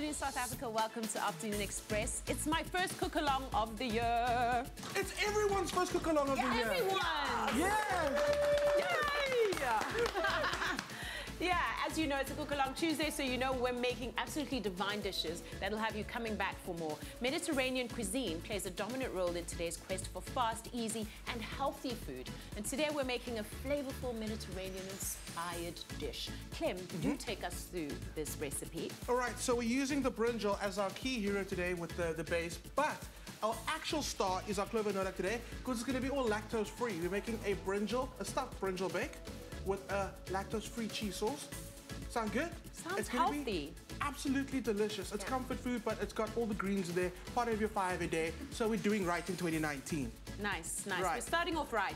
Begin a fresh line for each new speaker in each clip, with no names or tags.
afternoon, South Africa. Welcome to Afternoon Express. It's my first cook-along of the year.
It's everyone's first cook-along of the year.
Everyone!
Yeah!
Yay! Yeah, as you know, it's a Cook-Along Tuesday, so you know we're making absolutely divine dishes that'll have you coming back for more. Mediterranean cuisine plays a dominant role in today's quest for fast, easy, and healthy food. And today we're making a flavorful Mediterranean-inspired dish. Clem, do take us through this recipe.
All right, so we're using the brinjal as our key hero today with the base, but our actual star is our clover noda today because it's going to be all lactose-free. We're making a stuffed brinjal bake with a lactose-free cheese sauce. Sound good?
Sounds
it's gonna
healthy.
Be absolutely delicious. It's comfort food, but it's got all the greens in there, part of your five a day. So we're doing right in 2019.
Nice, nice.
Right.
We're starting off right.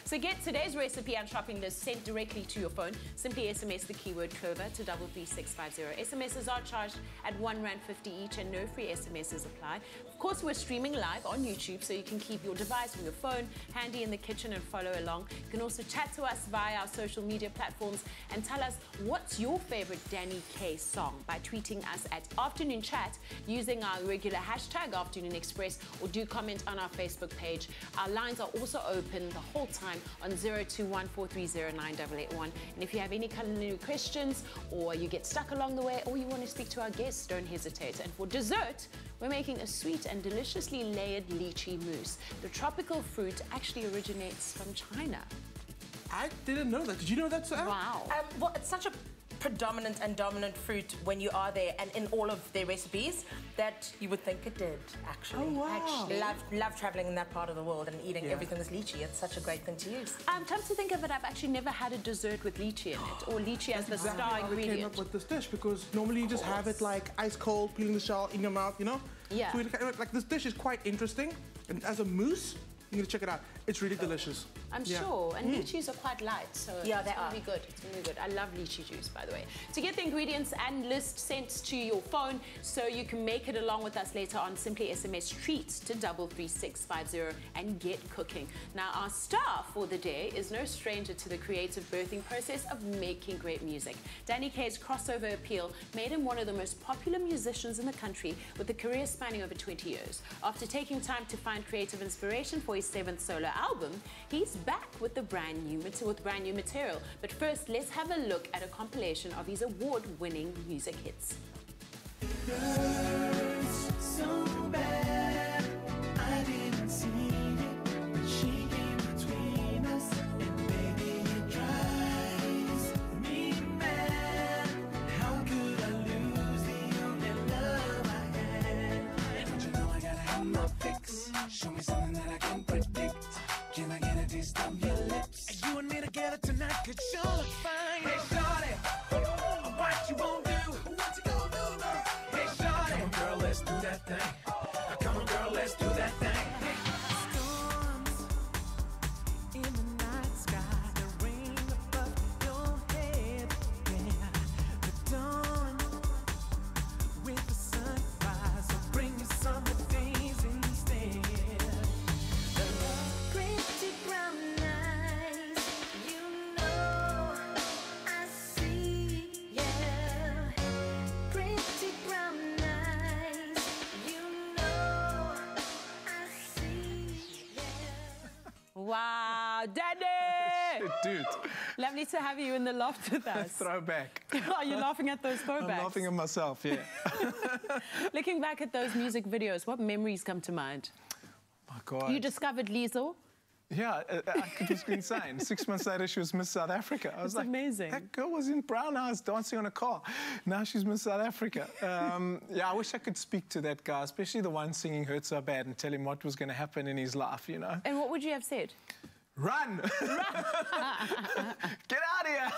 So get today's recipe and shopping list sent directly to your phone. Simply SMS the keyword clover to 33650. SMSs are charged at R1.50 each and no free SMSs apply. Of course, we're streaming live on YouTube, so you can keep your device or your phone handy in the kitchen and follow along. You can also chat to us via our social media platforms and tell us what's your favorite Danny K song by tweeting us at Afternoon Chat using our regular hashtag Afternoon Express, or do comment on our Facebook page. Our lines are also open the whole time on 0214309881. And if you have any culinary questions or you get stuck along the way or you want to speak to our guests, don't hesitate. And for dessert, we're making a sweet and deliciously layered lychee mousse. The tropical fruit actually originates from China.
I didn't know that. Did you know that, Sam?
Wow.
Well, it's such a predominant and dominant fruit when you are there and in all of their recipes that you would think it did, actually.
Oh, wow.
Love traveling in that part of the world and eating everything that's lychee. It's such a great thing to use.
Come to think of it, I've actually never had a dessert with lychee in it, or lychee as the star ingredient.
We came up with this dish because normally you just have it like ice cold, peeling the shell in your mouth, you know?
Yeah.
So like this dish is quite interesting, and as a mousse, you need to check it out. It's really delicious.
I'm sure. And lychees are quite light, so
yeah,
it's going to be good. It's going to be good. I love lychee juice, by the way. To get the ingredients and list sent to your phone so you can make it along with us later on, simply SMS treats to 33650 and get cooking. Now, our star for the day is no stranger to the creative birthing process of making great music. Danny K's crossover appeal made him one of the most popular musicians in the country with a career spanning over 20 years. After taking time to find creative inspiration for his 7th solo album, he's back with brand new material. But first, let's have a look at a compilation of his award-winning music hits.
Hurts so bad, I didn't see it, but she came between us, and baby, it drives me mad. How could I lose the only love I had? Don't you know I gotta have my fix? Show me something that I can predict. Can I get a taste of your lips? And you and me together tonight could sure look fine. Hey, shawty, what you won't do? What you gonna do, girl? Hey, shawty, come on, girl, let's do that thing. Come on, girl, let's do that thing. Storms in the night sky, the rain above your head, yeah. The dawn with the sunrise will bring you summer days instead.
Pretty brown eyes, you know I see, yeah. Pretty brown eyes, you know I see, yeah.
Wow, Danny!
Dude.
Lovely to have you in the loft with us.
Throwback.
Are you laughing at those throwbacks?
I'm laughing at myself, yeah.
Looking back at those music videos, what memories come to mind?
My God.
You discovered Liesl.
Yeah, it was insane. 6 months later, she was Miss South Africa. I was like,
amazing.
That girl was in brown eyes dancing on a car. Now she's Miss South Africa. Yeah, I wish I could speak to that guy, especially the one singing Hurt So Bad, and tell him what was going to happen in his life, you know?
And what would you have said?
Run! Get out of here!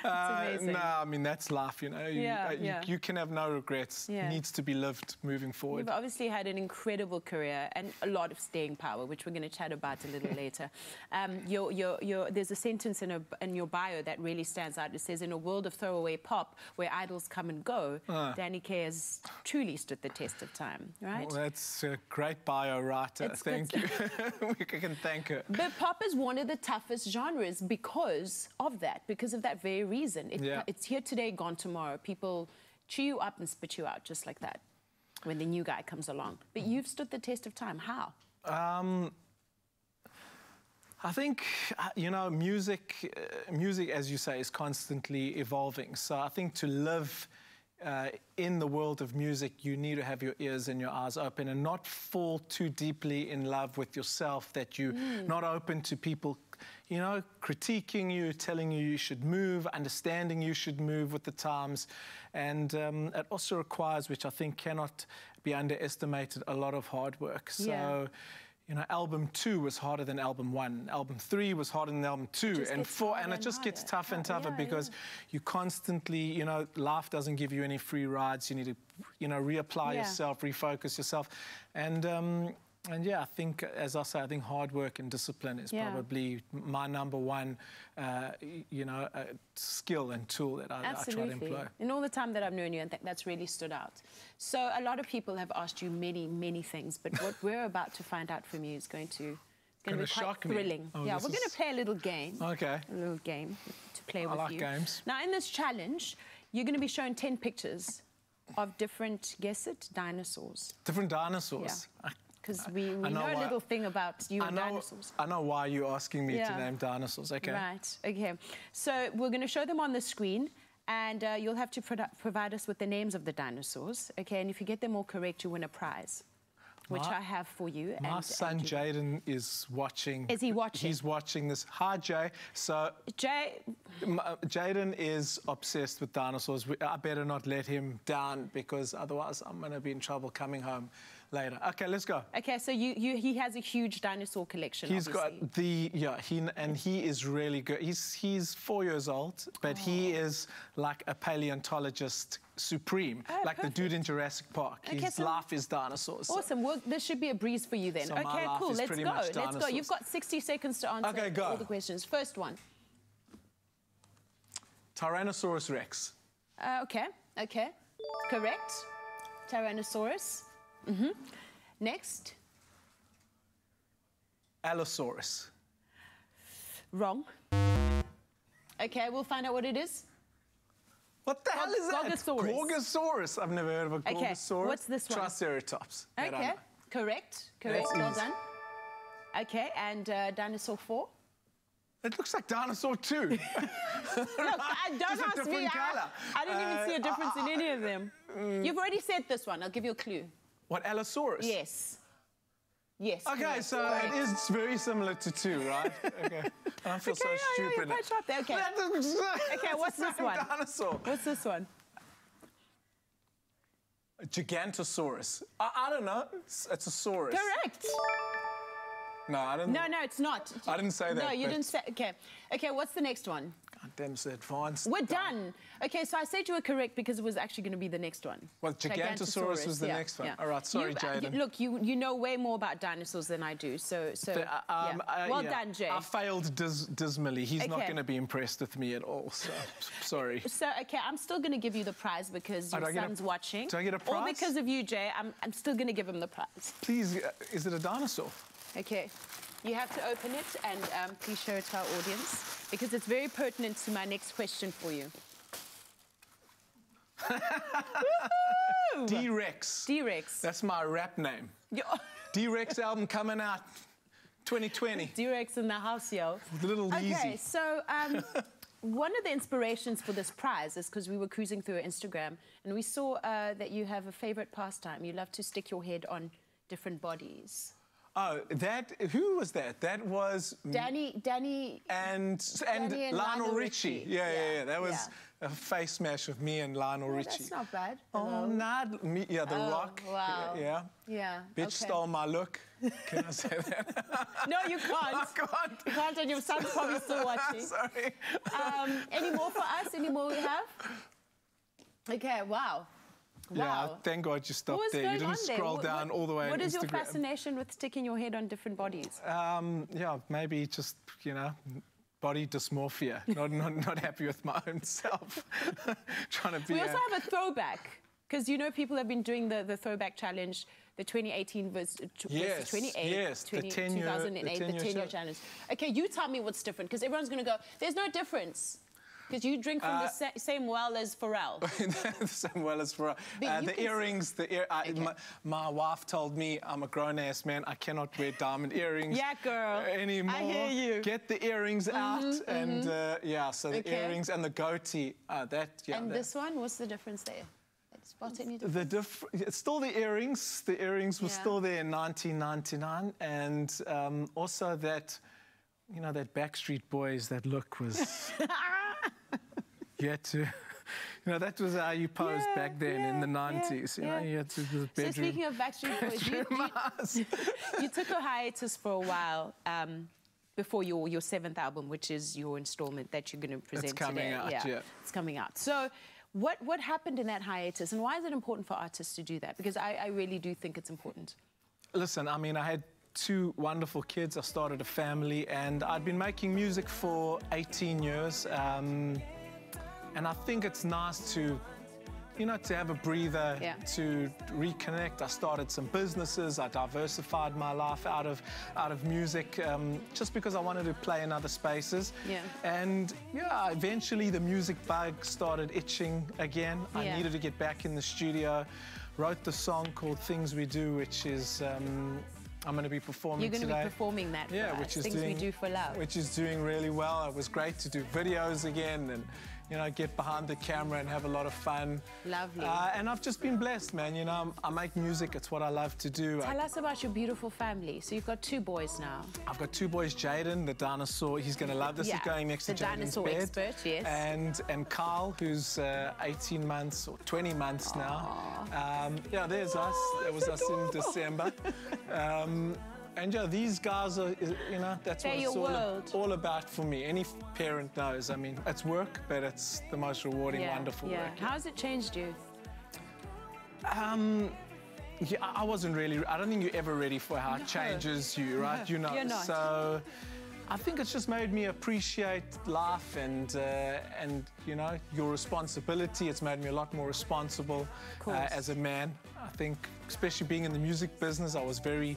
amazing.
No, I mean, that's life, you know. You can have no regrets.
Yeah.
It needs to be lived moving forward.
You've obviously had an incredible career and a lot of staying power, which we're going to chat about a little later. There's a sentence in your bio that really stands out. It says, in a world of throwaway pop where idols come and go, Danny K has truly stood the test of time, right?
Well, that's a great bio writer. Thank you. We can thank her.
But pop is one of the toughest genres because of that very reason. It's here today, gone tomorrow. People chew you up and spit you out just like that when the new guy comes along. But you've stood the test of time. How?
I think, you know, music, as you say, is constantly evolving. So I think to live in the world of music, you need to have your ears and your eyes open and not fall too deeply in love with yourself that you're not open to people, you know, critiquing you, telling you should move, understanding you should move with the times. And it also requires, which I think cannot be underestimated, a lot of hard work. So, you know, album 2 was harder than album 1. Album 3 was harder than album 2 and 4, and it just gets tougher and tougher because you constantly, you know, life doesn't give you any free rides. You need to, you know, reapply yourself, refocus yourself, and yeah, I think, as I say, I think hard work and discipline is probably my #1, you know, skill and tool that I try to employ.
In all the time that I've known you, and that's really stood out. So a lot of people have asked you many, many things, but what we're about to find out from you is going to be quite thrilling.
Oh,
yeah, we're going to play a little game.
Okay.
A little game to play with you.
I like games.
Now, in this challenge, you're going to be shown 10 pictures of different, guess it, dinosaurs.
Different dinosaurs?
Yeah. Because we know a little thing about you and dinosaurs.
I know why you're asking me to name dinosaurs, okay.
Right, okay. So we're going to show them on the screen, and you'll have to provide us with the names of the dinosaurs, okay? And if you get them all correct, you win a prize, which I have for you.
My son Jaden is watching.
Is he watching?
He's watching this. Hi, Jay. So Jaden is obsessed with dinosaurs. I better not let him down because otherwise I'm going to be in trouble coming home later. Okay, let's go. Okay, so he has a huge dinosaur collection. He's got he is really good. He's 4 years old, but he is like a paleontologist supreme, like the dude in Jurassic Park. His life is dinosaurs.
Awesome. Well, this should be a breeze for you then.
So
okay, cool. Let's go. Let's go. You've got 60 seconds to answer all the questions. First one.
Tyrannosaurus Rex.
Okay. Correct. Tyrannosaurus. Next.
Allosaurus.
Wrong. Okay, we'll find out what it is.
What the hell is that?
Gorgosaurus.
Gorgosaurus. I've never heard of a Gorgosaurus.
Okay, what's this one?
Triceratops.
Okay, correct. Well done. Okay, and dinosaur 4?
It looks like dinosaur 2.
Look, don't ask me. I didn't even see a difference in any of them. You've already said this one. I'll give you a clue.
What, Allosaurus?
Yes. Yes.
Okay,
correct.
so it is very similar to 2, right? Okay. I feel so stupid.
You're quite sharp there. Okay. Okay, what's this one?
Dinosaur.
What's this one?
Gigantosaurus. I don't know. It's a saurus.
Correct.
No, I didn't.
No, it's not.
I didn't say that.
No, you didn't say. Okay. Okay, what's the next one?
God damn, it's advanced.
We're done. Okay, so I said you were correct because it was actually going to be the next one.
Well, Gigantosaurus was the next one. All right, sorry, Jaden.
Look, you know way more about dinosaurs than I do, so well done, Jay.
I failed dismally. He's not going to be impressed with me at all, so sorry.
So, okay, I'm still going to give you the prize because your son's watching.
Do I get a prize?
Or because of you, Jay, I'm still going to give him the prize.
Please, is it a dinosaur?
Okay. You have to open it and please show it to our audience because it's very pertinent to my next question for you.
D-Rex.
D-Rex.
That's my rap name. D-Rex album coming out 2020.
D-Rex in the house, yo.
Little Yeezy.
Okay, so one of the inspirations for this prize is because we were cruising through Instagram and we saw that you have a favorite pastime. You love to stick your head on different bodies.
Oh, who was that? That was
Danny
and Lionel Richie. Yeah. That was a face smash with me and Lionel Richie.
That's not bad.
Oh, not me. Yeah, The Rock.
Wow.
Yeah. Bitch stole my look. Can I say that?
No, you can't.
I can't.
You can't, and your son's probably still watching.
Sorry.
Any more for us? Any more we have? Okay. Wow.
Yeah, thank God you stopped there. You didn't scroll down all the way on Instagram.
What is your fascination with sticking your head on different bodies?
Yeah, maybe just, you know, body dysmorphia. not happy with my own self. Trying to be.
We also have a throwback, because you know people have been doing the throwback challenge, the 2018 versus 2008,
yes,
2008, the 10-year challenge. Okay, you tell me what's different, because everyone's going to go, there's no difference. Because you drink from the same well as Pharrell.
The same well as for
But you
the
can
earrings. My wife told me I'm a grown-ass man. I cannot wear diamond earrings.
Yeah, girl.
Anymore.
I hear you.
Get the earrings out, and yeah. So the
Okay.
earrings and the goatee.
And this one, what's the difference there? Spot any difference?
It's still the earrings. The earrings were
Yeah.
still there in 1999, and also that, you know, that Backstreet Boys. That look was. You had to. You know, that was how you posed back then in the 90s. You know, you had to the bedroom.
So speaking of Backstreet Boys, you took a hiatus for a while before your 7th album, which is your installment that you're going to present
It's coming
today.
out, yeah.
It's coming out. So what happened in that hiatus, and why is it important for artists to do that? Because I really do think it's important.
Listen, I mean, I had 2 wonderful kids. I started a family, and I'd been making music for 18 years. And I think it's nice to, you know, to have a breather, to reconnect. I started some businesses. I diversified my life out of music, just because I wanted to play in other spaces.
Yeah.
And yeah, eventually the music bug started itching again. I
Yeah.
needed to get back in the studio. Wrote the song called Things We Do, which is I'm going to be performing
You're going
today.
to be performing that for us,
which is
Things We Do for Love.
Which is doing really well. It was great to do videos again and, you know, get behind the camera and have a lot of fun.
Lovely.
And I've just been blessed, man. You know, I make music. It's what I love to do.
Tell us about your beautiful family. So you've got 2 boys now.
I've got 2 boys, Jaden, the dinosaur. He's going to love this.
Yeah,
He's going next
the
to Jaden's
dinosaur
bed.
expert, yes.
And Kyle, who's 18 months or 20 months now. Yeah, there's us. That was us in December. And yeah, these guys are, you know, that's
They're
what
your
it's all about for me. Any parent knows. I mean, it's work, but it's the most rewarding, wonderful work.
How has it changed you?
Yeah, I wasn't really. I don't think you're ever ready for how it changes you, right? You know.
You're not.
So, I think it's just made me appreciate life and you know, your responsibility. It's made me a lot more responsible as a man. I think, especially being in the music business, I was very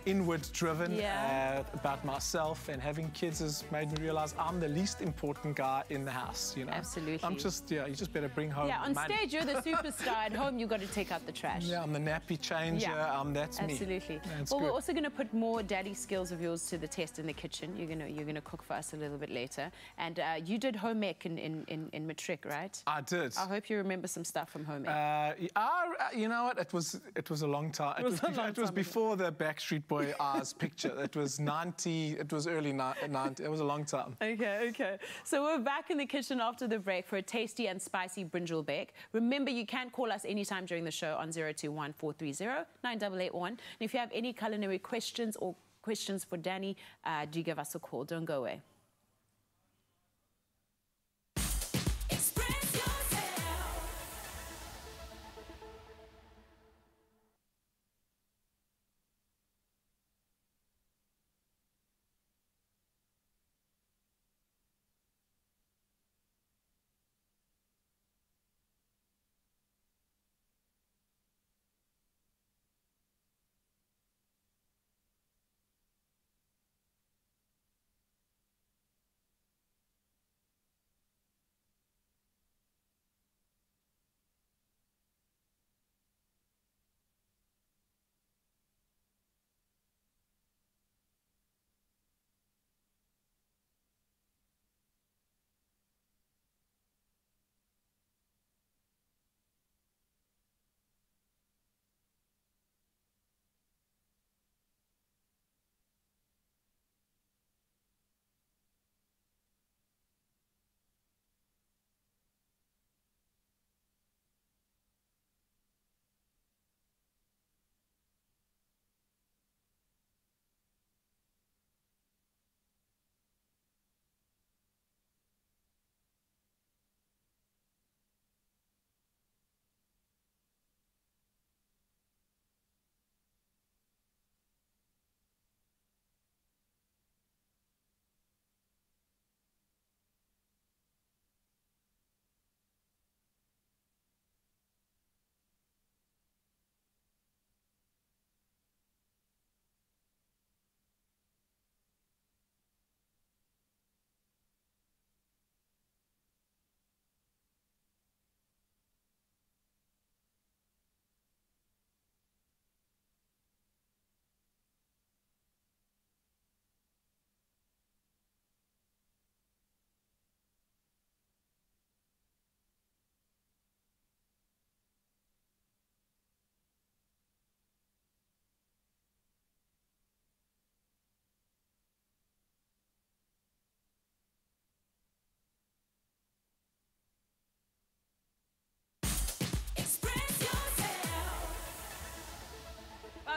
inward driven about myself, and having kids has made me realize I'm the least important guy in the house, you know.
Absolutely.
I'm just, you just better bring home
Yeah, on
money.
stage you're the superstar. At home you've got to take out the trash.
Yeah, I'm the nappy changer. That's me.
Absolutely.
That's
Well,
good.
we're also going to put more daddy skills of yours to the test in the kitchen. You're gonna cook for us a little bit later. And you did home ec in matric, right?
I did.
I hope you remember some stuff from home ec.
You know what? It was a long time. It was before the Backstreet Boy Ours picture. It was 90. It was early 90. It was a long time.
Okay. So we're back in the kitchen after the break for a tasty and spicy brinjal bake. Remember, you can call us anytime during the show on 021 430 9881. And if you have any culinary questions or questions for Danny, do give us a call. Don't go away.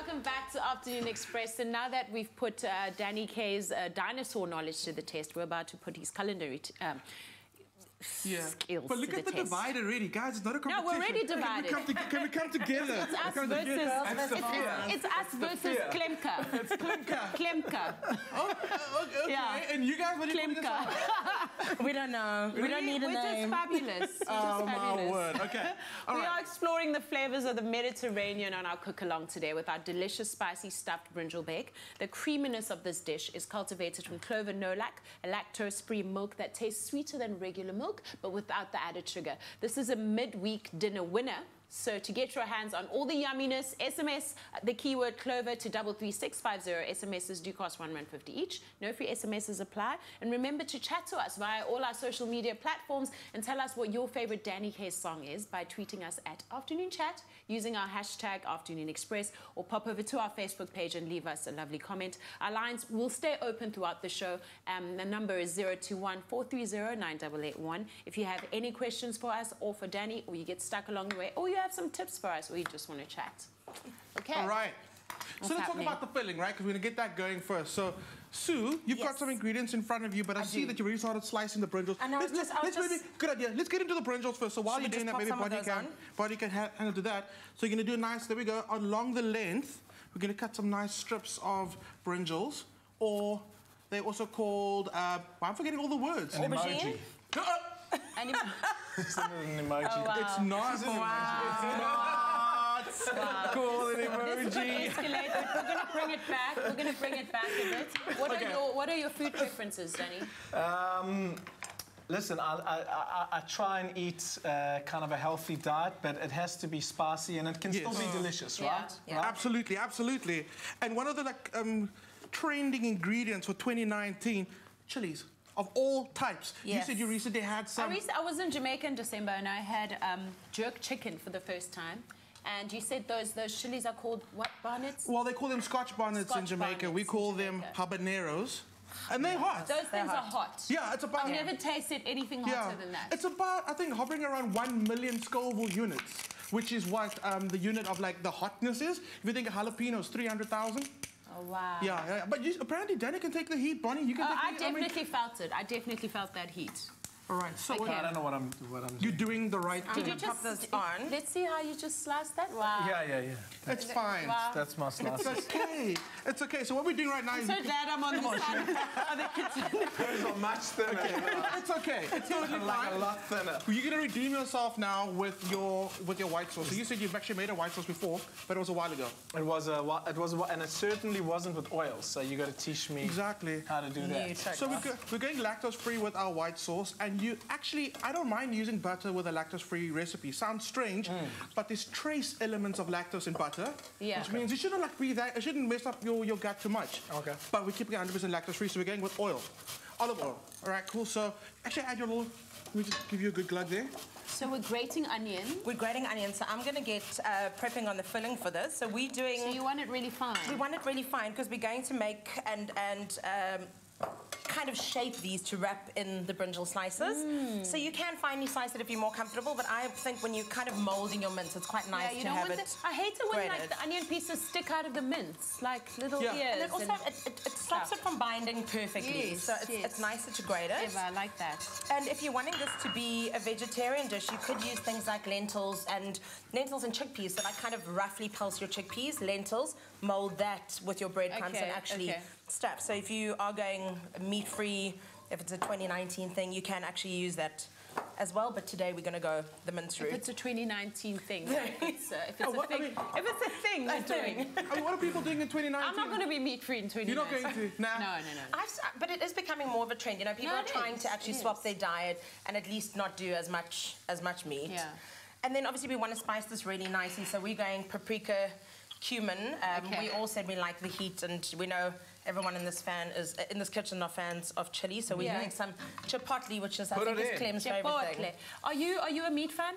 welcome back to Afternoon Express. And now that we've put Danny K's dinosaur knowledge to the test, we're about to put his culinary skills
But look
to
at the
test.
divide already, guys. It's not a competition.
No, we're already divided.
Can we come together?
It's us
Come
versus
together.
it's us versus Klemka.
It's Klemka.
Klemka.
Oh, okay.
Yeah.
And you guys, what are you putting this on?
Klemka.
We don't know. We don't need a
We're
name.
just fabulous. We're
Oh,
just
my
fabulous.
word. Okay. All
We
right.
are exploring the flavors of the Mediterranean on our cook-along today with our delicious spicy stuffed brinjal bake. The creaminess of this dish is cultivated from clover nolac, a lactose-free milk that tastes sweeter than regular milk, but without the added sugar. This is a midweek dinner winner. So to get your hands on all the yumminess, SMS the keyword Clover to 33650. SMSs do cost $1.50 each. No free SMSs apply. And remember to chat to us via all our social media platforms and tell us what your favorite Danny K song is by tweeting us at Afternoon Chat using our hashtag Afternoon Express, or pop over to our Facebook page and leave us a lovely comment. Our lines will stay open throughout the show. The number is 021-430-9881. If you have any questions for us or for Danny, or you get stuck along the way, or you have some tips for us, or you just want to chat. Okay.
All right. So let's
happening?
talk about the filling, right? Because we're going to get that going first. So, Sue, you've got
Yes.
some ingredients in front of you, but I see
do.
that you already started slicing the brinjals.
I know,
Let's maybe, good idea. Let's get into the brinjals first. So while
Should
you're
we
doing
just
that, maybe
pop some of
Body can handle to that. So you're going to do a nice, there we go, along the length, we're going to cut some nice strips of brinjals, or they're also called, I'm forgetting all the words.
An
Aubergine?
emoji.
Any-
It's not an emoji.
Oh, wow.
It's not. It's not called an
This is going to
emoji.
escalate, but we're going to bring it back. We're going to bring it back a bit. What are your food preferences, Danny?
Listen, I try and eat kind of a healthy diet, but it has to be spicy and it can still be delicious,
Yeah,
right?
yeah.
Right?
Absolutely, absolutely. And one of the trending ingredients for 2019, chilies of all types. You
Yes.
said you recently had some.
I was in Jamaica in December and I had jerk chicken for the first time. And you said those chilies are called what, bonnets?
Well, they call them Scotch bonnets in
Scotch
Jamaica. We
bonnets in
call them
Jamaica.
habaneros. And they're hot.
Those things are hot.
Yeah, it's about...
I've never tasted anything hotter than that.
It's about, I think, hovering around 1 million Scoville units, which is what the unit of, like, the hotness is. If you think of jalapenos, 300,000.
Oh, wow.
Yeah. But apparently, Danny can take the heat. Bonnie, you can take the
I
heat.
definitely felt it. I definitely felt that heat.
All right, so
Okay.
I don't know what I'm
you're
doing.
doing the right
Did
thing.
you pop this on?
Let's see how you just sliced that. Wow.
Yeah.
It's fine.
Wow.
That's my
It's
slices.
okay. It's okay. So what we're doing right now is...
So glad I'm on the side of the kitchen.
Those are much thinner.
It's okay. It's totally
Like a
fine.
lot thinner.
You're gonna redeem yourself now with your white sauce. So you said you've actually made a white sauce before, but it was a while ago.
It was and it certainly wasn't with oil. So you got to teach me
Exactly.
how to do that.
So we're going lactose-free with our white sauce, and you actually, I don't mind using butter with a lactose-free recipe. Sounds strange, but there's trace elements of lactose in butter,
Yeah.
which means it shouldn't be that. It shouldn't mess up your gut too much.
Okay.
But we're keeping it 100% lactose-free, so we're going with oil, olive oil. All right, cool. So actually, add your little. Let me just give you a good glug there.
So we're grating onion.
We're grating onions, so I'm going to get prepping on the filling for this. So we're doing...
So you want it really fine.
We want it really fine because we're going to make and kind of shape these to wrap in the brinjal slices. So you can finely slice it if you're more comfortable, but I think when you're kind of molding your mince, it's quite nice
Yeah, you
to
don't
have
want
it.
I hate it when like
grated.
the onion pieces stick out of the mince, like little
Yeah.
ears.
And it also it stops it from binding perfectly.
Yes,
so
yes.
it's nicer to grate it.
Eva, I like that.
And if you're wanting this to be a vegetarian dish, you could use things like lentils and chickpeas. So like kind of roughly pulse your chickpeas, lentils, mold that with your breadcrumbs
Okay,
and actually
okay.
stuff. So if you are going meat-free, if it's a 2019 thing, you can actually use that as well. But today we're going to go the mince
If
route.
it's a 2019 thing, like if it's
what-
a
I
thing,
mean-
if it's a thing we're doing.
I mean, what are people doing in 2019?
I'm not going to be meat free in 2019.
You're not going to? Nah.
No.
But it is becoming more of a trend. You know, people
No,
are
it
trying
is,
to actually
it
swap
is.
their diet and at least not do as much meat.
Yeah.
And then obviously we want to spice this really nicely, so we're going paprika, cumin.
Okay.
We all said we like the heat, and we know everyone in this kitchen are fans of chili, so we're
Yeah.
doing some chipotle, which is I
Put
think
it
is
in.
Clem's favorite thing.
Chipotle. Are you a meat fan?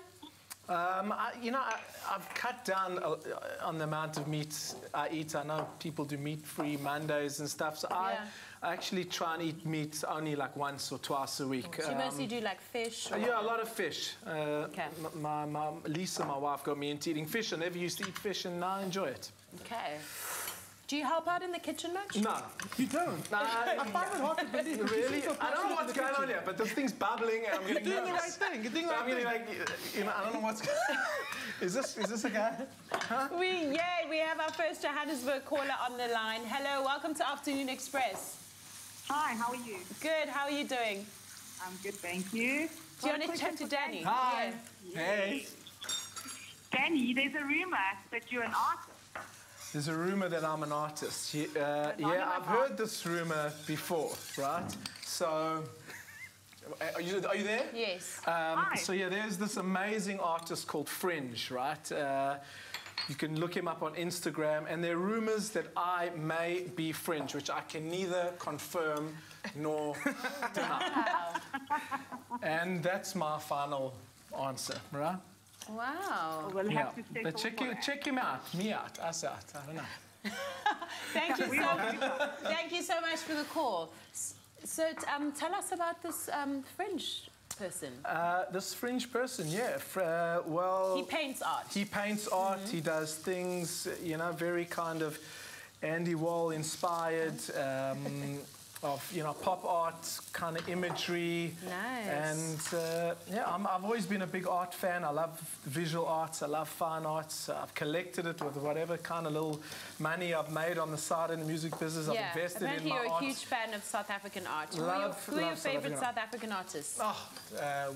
I've cut down on the amount of meat I eat. I know people do meat-free Mondays and stuff, so I actually try and eat meat only like once or twice a week.
So you mostly do like fish? Or...
Yeah, a lot of fish.
Okay.
Lisa, my wife, got me into eating fish. I never used to eat fish, and now I enjoy it.
Okay. Do you help out in the kitchen much?
No.
You don't?
No,
I find it hard to believe.
really? I don't know what's going on here, but this thing's bubbling and I'm getting
You're doing the right
nervous.
thing. You're doing the
So
right
I'm getting
thing.
like, I don't know what's going on. Is this a guy?
We have our first Johannesburg caller on the line. Hello, welcome to Afternoon Express.
Hi, how are you?
Good, how are you doing?
I'm good, thank you.
Do you want to chat to Danny?
Hi.
Yeah.
Hey.
Danny, there's a rumor that you're an artist.
There's a rumor that I'm an artist. Yeah, I've heard this rumor before, right? So, are you there?
Yes.
Hi.
So yeah, there's this amazing artist called Fringe, right? You can look him up on Instagram, and there are rumors that I may be Fringe, which I can neither confirm nor deny. And that's my final answer, right?
Wow.
We'll
Yeah,
have to settle
but
for that.
check him out, me out, us out. I don't know.
Thank you so much for the call. So tell us about this Fringe person.
This Fringe person, yeah. Well,
He paints art.
He paints art. He does things, very kind of Andy Warhol inspired. Of pop art kind of imagery.
Nice.
And I've always been a big art fan. I love visual arts. I love fine arts. I've collected it with whatever kind of little money I've made on the side in the music business.
Yeah,
I've invested
apparently
in my
you're
art.
a huge fan of South African art. Who
Love
are your
South
favorite
African
South African artists?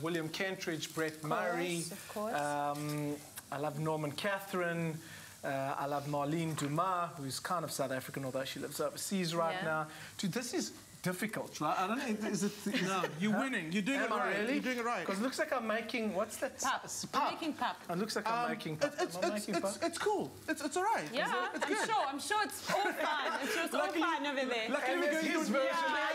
William Kentridge, Brett Murray.
Of course.
I love Norman Catherine. I love Marlene Dumas, who's kind of South African, although she lives overseas right
Yeah.
now. Dude, this is difficult, right? I don't know. Is it?
No, you're winning. You're doing
Am
it
I
right.
really?
You're doing it right.
Because it looks like I'm making, what's that?
Pup. You're making pup.
It looks like I'm making pup.
It's cool. It's all right.
Yeah, I'm sure it's all fine. I'm sure it's all fine over there.
Luckily,
And
we're
there's
going
his
to
version.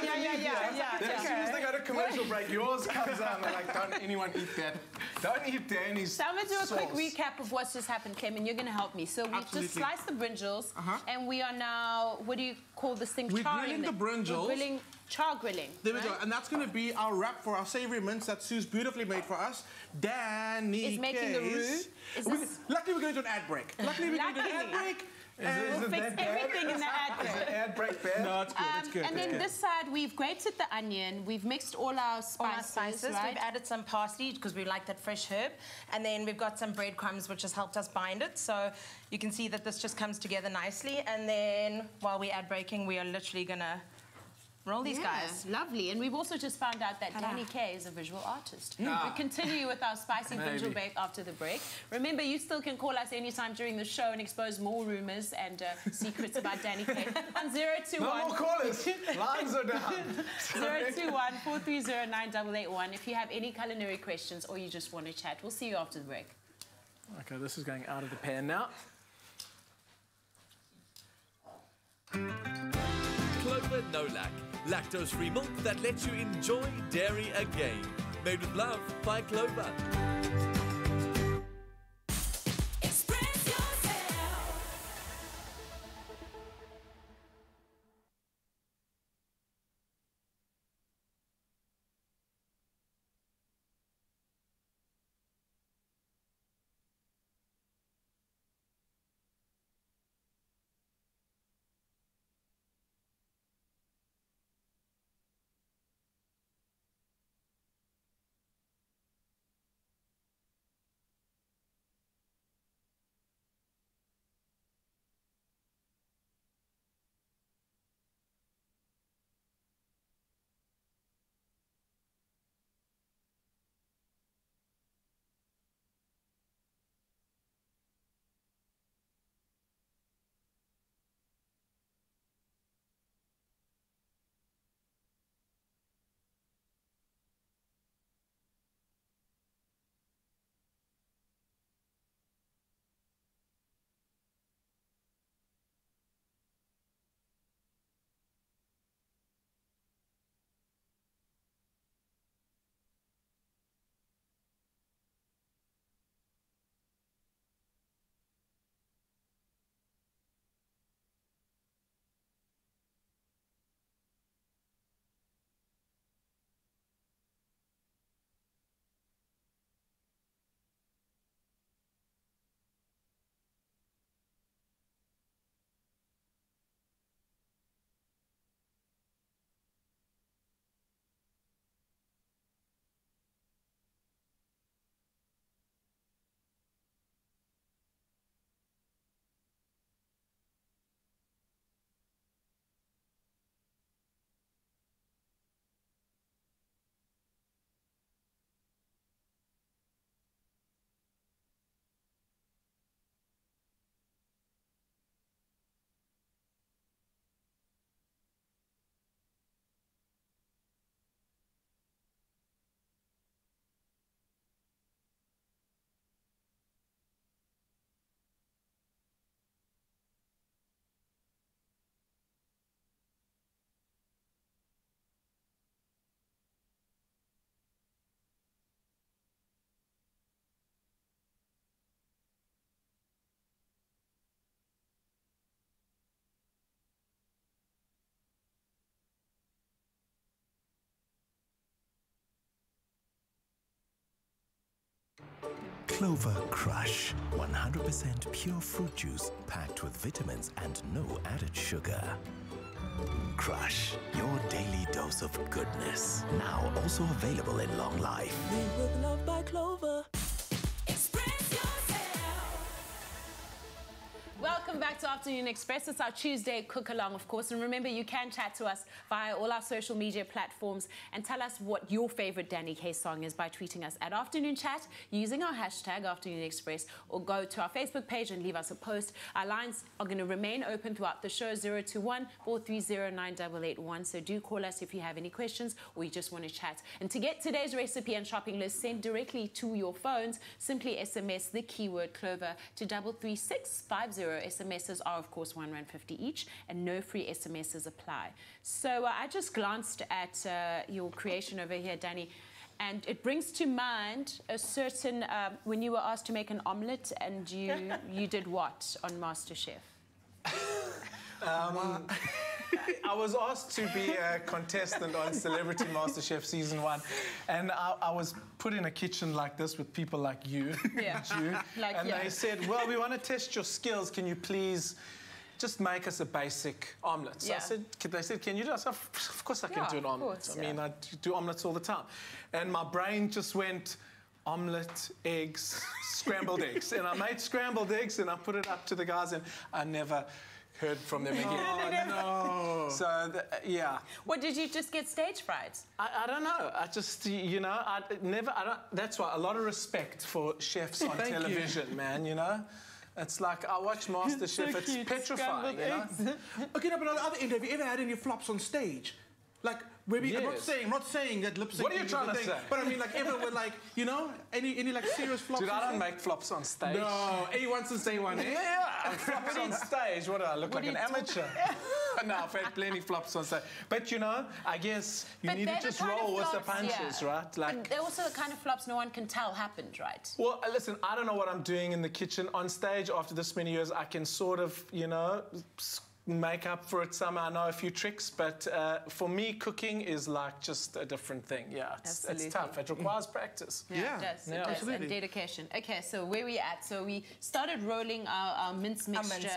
Yeah.
As soon as they go to commercial break, yours comes out and they're like, don't anyone eat that. Don't eat Danny's
So I'm going to do a quick
sauce.
recap of what's just happened, Clem, and you're going to help me. So we've
Absolutely.
just sliced the brinjals, and we are now, what do you call this thing?
We're
Charring
grilling the
them.
brinjals.
We're grilling, char grilling.
There we
right?
go. And that's going to be our wrap for our savory mince that Sue's beautifully made for us. Danny
Is making the roux.
Case.
Is this-
Luckily, we're going to do an ad break. Luckily, we're going to do an ad
Luckily.
break.
We'll fix everything in the ad
Is
break.
the ad break bad?
No, it's good. It's good.
And then this side, we've grated the onion, we've mixed all our
All our
spices,
spices.
right?
We've added some parsley because we like that fresh herb. And then we've got some breadcrumbs which has helped us bind it. So you can see that this just comes together nicely. And then while we're ad breaking, we are literally going to roll these guys.
Lovely. And we've also just found out that Danny Kay is a visual artist. We continue with our spicy visual
Maybe.
bake after the break. Remember, you still can call us anytime during the show and expose more rumours and secrets about Danny Kay on 021
No more callers. Lines are down.
021 430 9881 if you have any culinary questions or you just want to chat. We'll see you after the break.
Okay, this is going out of the pan now.
Clover No Lac, lactose-free milk that lets you enjoy dairy again. Made with love by Clover.
Express yourself.
Clover Crush, 100% pure fruit juice packed with vitamins and no added sugar. Crush, your daily dose of goodness. Now also available in long life.
Made with love by Clover. Express yourself.
Welcome back to Afternoon Express. It's our Tuesday cook along, of course. And remember, you can chat to us via all our social media platforms and tell us what your favorite Danny K song is by tweeting us at Afternoon Chat using our hashtag Afternoon Express, or go to our Facebook page and leave us a post. Our lines are going to remain open throughout the show, 021 430 9881. So do call us if you have any questions or you just want to chat. And to get today's recipe and shopping list sent directly to your phones, simply SMS the keyword Clover to 33650. SMSs are, of course, R1.50 each, and no free SMSs apply. So I just glanced at your creation over here, Danny, and it brings to mind a certain, when you were asked to make an omelette, and you did what on MasterChef?
I was asked to be a contestant on Celebrity MasterChef Season 1, and I was put in a kitchen like this with people like you, and they said, well, we want to test your skills. Can you please just make us a basic omelette? So I said, they said, can you do it? I said, of course I can do an omelette. I mean, I do omelettes all the time. And my brain just went, omelette, eggs, scrambled eggs. And I made scrambled eggs, and I put it up to the guys, and I never heard from them again.
Oh, no.
So, yeah.
What, did you just get stage fright?
I don't know. I just, you know, that's why, a lot of respect for chefs on television, man, you know? It's like, I watch MasterChef, it's petrifying, you know?
Okay, no, but on the other end, have you ever had any flops on stage? Like, maybe, I'm not saying that lip syncing.
What are you trying to say?
But I mean, like, ever with, like, you know, any like serious flops?
Dude, I don't make flops on stage.
No, A1 since day one, eh?
Yeah, flops on stage. What do I look like, an amateur? No, I've had plenty flops on stage. But, you know, I guess you need to just roll with the punches, right? Like,
and they're also the kind of flops no one can tell happened, right?
Well, listen, I don't know what I'm doing in the kitchen. On stage, after this many years, I can sort of, you know, make up for it somehow. I know a few tricks, but for me, cooking is like just a different thing. Yeah, it's tough. It requires practice.
Yeah, it does.
Absolutely.
And dedication. Okay, so where we at? So we started rolling our mince mixture,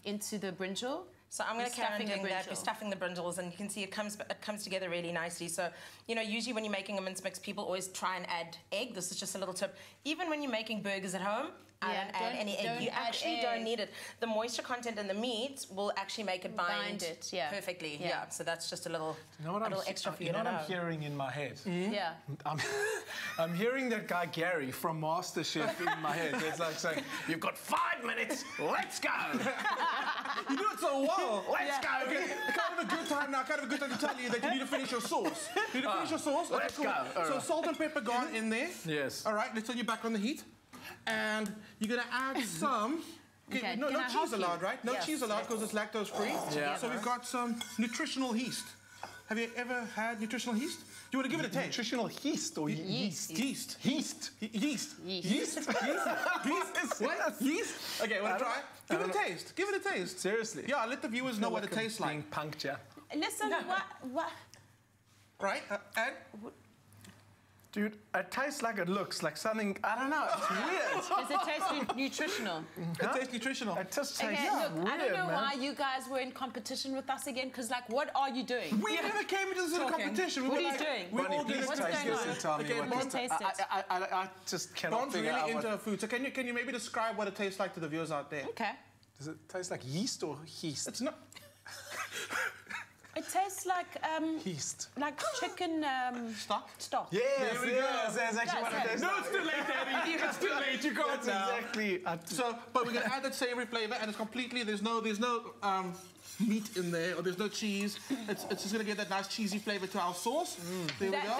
into the brinjal.
So I'm going to carry on doing that. We're stuffing the brinjals, and you can see it comes together really nicely. So, you know, usually when you're making a mince mix, people always try and add egg. This is just a little tip. Even when you're making burgers at home, I don't add any egg. You actually don't need it. The moisture content in the meat will actually make it bind perfectly. Yeah. So that's just a little, extra for you to know.
You know what I'm hearing in my head?
Yeah.
I'm hearing that guy Gary from MasterChef in my head. It's like saying, you've got 5 minutes, let's go.
You do it so well.
Let's go.
Okay, kind of a good time now, kind of a good time to tell you that you need to finish your sauce. You need to finish your sauce. Okay,
let's go.
So salt and pepper gone in there.
Yes.
All right, let's turn you back on the heat. And you're going to add some... Okay, no cheese allowed, right? No cheese allowed because it's lactose-free.
Yeah.
So we've got some nutritional yeast. Have you ever had nutritional yeast? Do you want to give it a taste?
Nutritional yeast or
yeast?
Yeast.
Yeast.
Yeast.
Yeast? What? Yeast? Okay, want to try? Give it a taste. Give it a taste.
Seriously?
Yeah, let the viewers know what it tastes like.
Being punked, yeah.
Listen, what?
Right? And...
Dude, it tastes like it looks, like something, I don't know, it's weird.
Does it taste nutritional?
It tastes nutritional.
It just tastes
look,
weird,
I don't know
man.
why you guys were in competition with us again, because, like, what are you doing?
We never came into this in a competition.
What are you doing?
We're all
Please
doing
taste this and tell me
what
what
it tastes.
I just cannot
Bond's
figure
really
out
into her food. So can you maybe describe what it tastes like to the viewers out there?
Okay.
Does it taste like yeast or yeast?
It's not...
It tastes like
yeast.
Like chicken
stock.
Stock.
Yes,
there we go.
That's actually what it tastes like.
No, it's too late, Daddy. It's too late. You can't now.
Exactly.
So, but we're gonna add that savory flavor, and it's completely there's no meat in there, or there's no cheese. It's just gonna get that nice cheesy flavper to our sauce. There we go.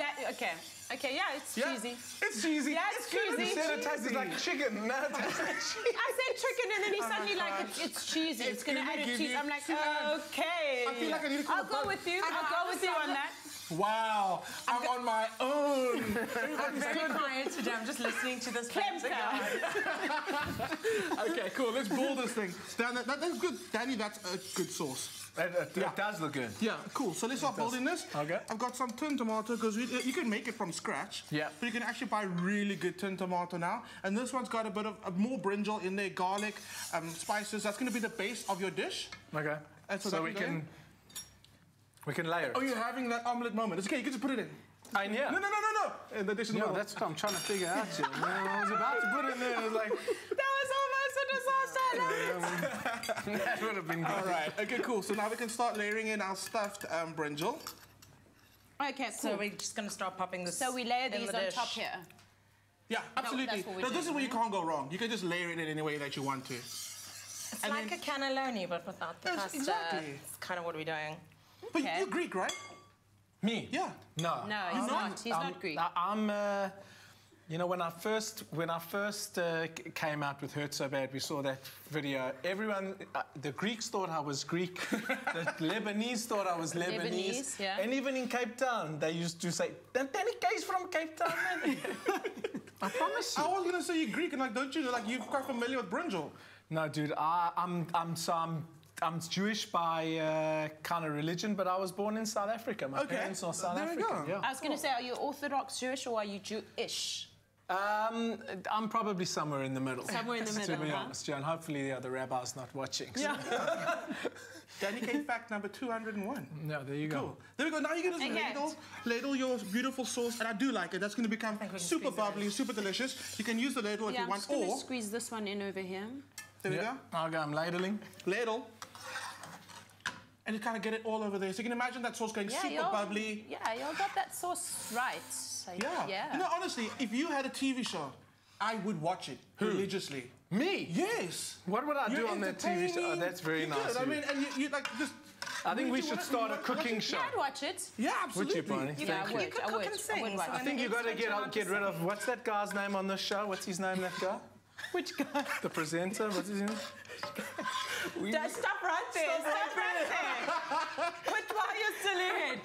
Okay, yeah, it's cheesy.
It's cheesy.
Yeah, it's cheesy.
You said it tastes like chicken. No, it tastes like cheese.
I said chicken, and then he suddenly like it's cheesy. It's gonna add a cheese. I'm like, okay.
I feel like I need to call
I'll go with you. I'll go with you on that.
Wow, I'm on my own.
I'm very quiet today. I'm just listening to this.
Clem,
Okay, cool. Let's boil this thing. Dan, that's good. Danny, that's a good sauce.
It does look good.
Yeah, cool. So let's start building this.
Okay.
I've got some tin tomato because you can make it from scratch.
Yeah.
But you can actually buy really good tin tomato now. And this one's got a bit of more brinjal in there, garlic, spices. That's going to be the base of your dish.
Okay.
And so
we can layer it.
Oh, you're having that omelette moment. It's okay. You can just put it in.
In here?
No. And the dish in the
No,
middle.
that's what I'm trying to figure out here. I was about to put it in there and I was like,
That was almost a disaster.
that would have been good.
All right. Okay, cool. So now we can start layering in our stuffed brinjal.
Okay, cool.
So we're just going to start popping this.
So we layer
in
these
the
on
dish.
top here.
Yeah, absolutely.
that's what we're
Now, this is
doing,
where you can't go wrong. You can just layer it in any way that you want to.
It's
And
like
then-
a cannelloni, but without the
Yes,
pasta.
exactly.
It's kind of what we're doing.
But
Okay.
you're Greek, right?
Me?
Yeah.
No.
No, he's not. He's not Greek.
I'm, you know, when I first came out with Hurt So Bad, we saw that video. Everyone, the Greeks thought I was Greek. The Lebanese thought I was Lebanese.
Lebanese, yeah.
And even in Cape Town, they used to say, Danny K's from Cape Town, man. I promise you.
I was going to say you're Greek, and like, don't you know, like, you're quite familiar with brinjal.
No, dude, I'm Jewish by kind of religion, but I was born in South Africa. My parents are South
There we
African.
go.
Yeah.
I was going to say, are you Orthodox Jewish or are you Jewish?
I'm probably somewhere in the middle.
Somewhere in the
To
middle,
be
huh?
honest, yeah, and hopefully the rabbi's not watching. So.
Yeah.
Danny K fact number 201.
No, there you go.
Cool. There we go. Now you can just ladle your beautiful sauce, and I do like it. That's going to become super bubbly, super delicious. You can use the ladle if
Yeah,
you
I'm
want,
just going
or
to squeeze this one in over here.
there we go.
Okay, I'm ladling.
Ladle. And you kind of get it all over there. So you can imagine that sauce going super bubbly.
Yeah, y'all got that sauce right. So,
Yeah. You know, honestly, if you had a TV show, I would watch it religiously.
Me?
Yes.
What would I do
You're
on that TV show? Oh,
entertaining.
that's very
You're
nice.
good. I
of you.
mean, and you like just.
I think we
would you
should
wanna-
start a
you wanna watch
cooking
it?
show.
Yeah, I'd watch it.
Yeah, absolutely.
Would you, Bonnie?
Yeah, I
Thank you.
would. I would. I would watch
I think you got to get rid of, what's that guy's name on this show? What's his name, that guy?
Which guy?
The presenter, what's his name?
Stop right there. Stop right there. Put while you're still ahead.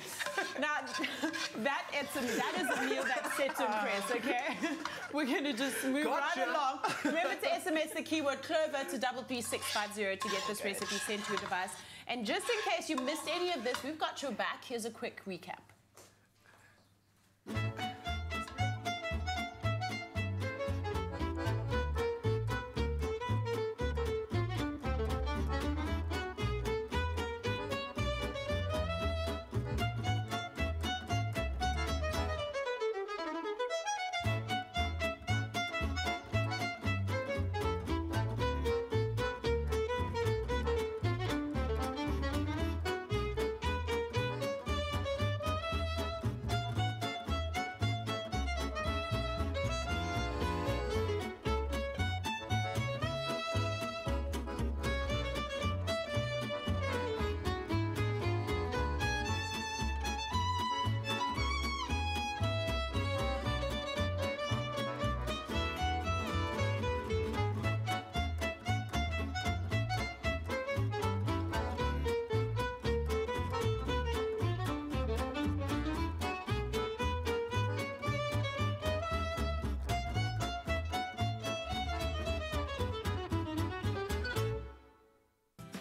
Now, that is a meal that's set to impress, okay? We're going to just move right along. Remember to SMS the keyword Clover to 33650 to get this recipe sent to your device. And just in case you missed any of this, we've got your back. Here's a quick recap.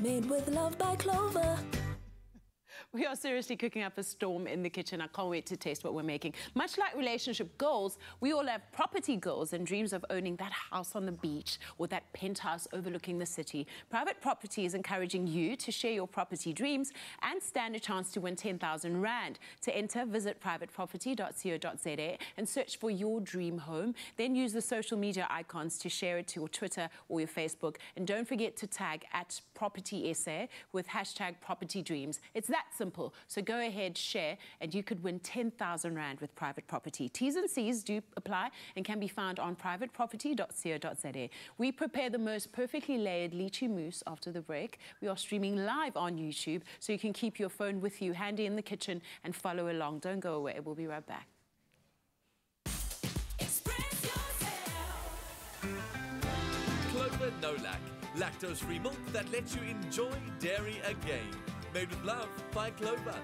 Made with love by Clover.
We are seriously cooking up a storm in the kitchen. I can't wait to taste what we're making. Much like relationship goals, we all have property goals and dreams of owning that house on the beach or that penthouse overlooking the city. Private Property is encouraging you to share your property dreams and stand a chance to win 10,000 Rand. To enter, visit privateproperty.co.za and search for your dream home. Then use the social media icons to share it to your Twitter or your Facebook. And don't forget to tag @PropertySA with #PropertyDreams. It's that simple. So go ahead, share, and you could win 10,000 Rand with Private Property. T's and C's do apply and can be found on privateproperty.co.za. We prepare the most perfectly layered lychee mousse after the break. We are streaming live on YouTube, so you can keep your phone with you, handy in the kitchen, and follow along. Don't go away. We'll be right back.
Clover No Lac, lactose-free milk that lets you enjoy dairy again. Made with love by Clover.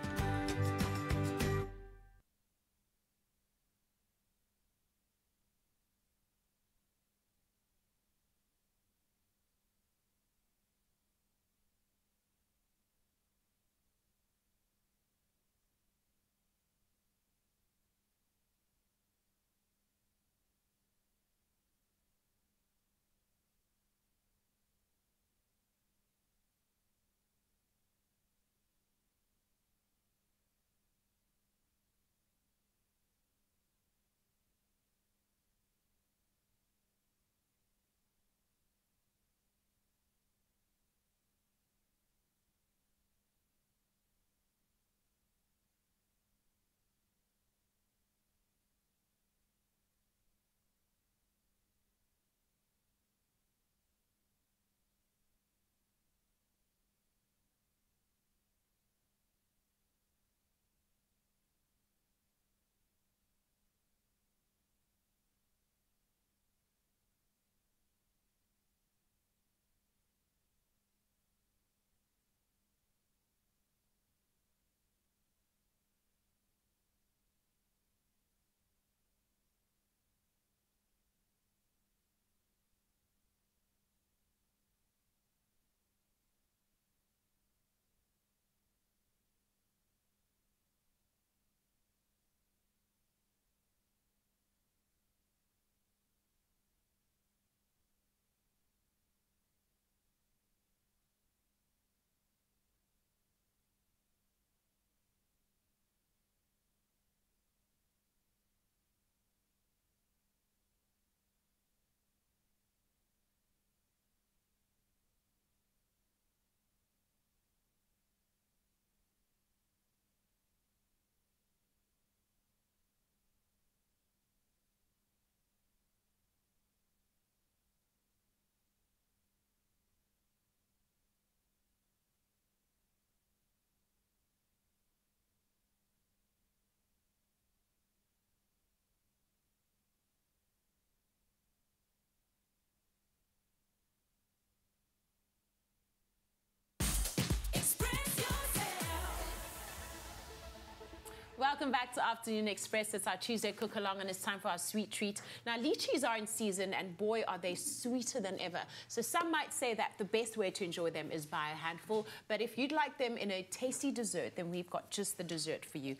Welcome back to Afternoon Express. It's our Tuesday cook along and it's time for our sweet treat. Now, lychees are in season and boy, are they sweeter than ever. So some might say that the best way to enjoy them is by a handful, but if you'd like them in a tasty dessert, then we've got just the dessert for you.